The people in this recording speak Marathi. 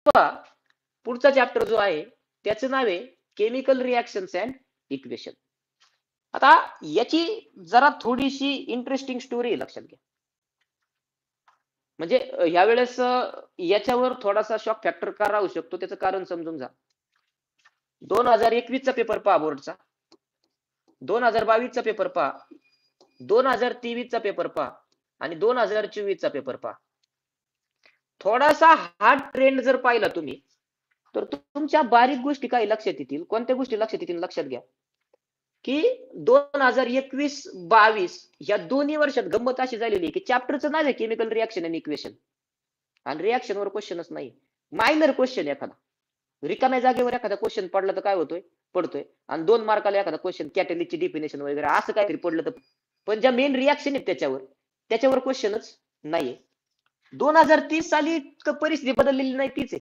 पहा पुढचा चॅप्टर जो आहे त्याचं नाव आहे केमिकल रिएक्शन्स अँड इक्वेशन. आता याची जरा थोडीशी इंटरेस्टिंग स्टोरी लक्षात घ्या. म्हणजे यावेळेस याच्यावर थोडासा शॉक फॅक्टर का राहू शकतो त्याचं कारण समजून जा. 2021 चा पेपर पहा बोर्डचा, 2022 चा पेपर पहा, 2023 चा पेपर पहा आणि 2024 चा पेपर पहा. थोडासा हा ट्रेंड जर पाहिला तुम्ही तर तुमच्या बारीक गोष्टी काही लक्षात येतील. कोणत्या गोष्टी लक्षात येतील लक्षात घ्या की 2021-22 या दोन्ही वर्षात गंमत अशी झालेली आहे की चॅप्टरचं नाव आहे केमिकल रिएक्शन अँड इक्वेशन आणि रिएक्शनवर क्वेश्चनच नाही. मायनर क्वेश्चन एखादा रिकाम्या जागेवर एखादा क्वेश्चन पडला तर काय होतोय पडतोय आणि 2 मार्काला एखादा क्वेश्चन कॅटलिस्टची डिफिनेशन वगैरे असं काहीतरी पडलं तर पण ज्या मेन रिएक्शन आहेत त्याच्यावर क्वेश्चनच नाहीये. 2030 साली परिस्थिती बदललेली नाही तीच आहे.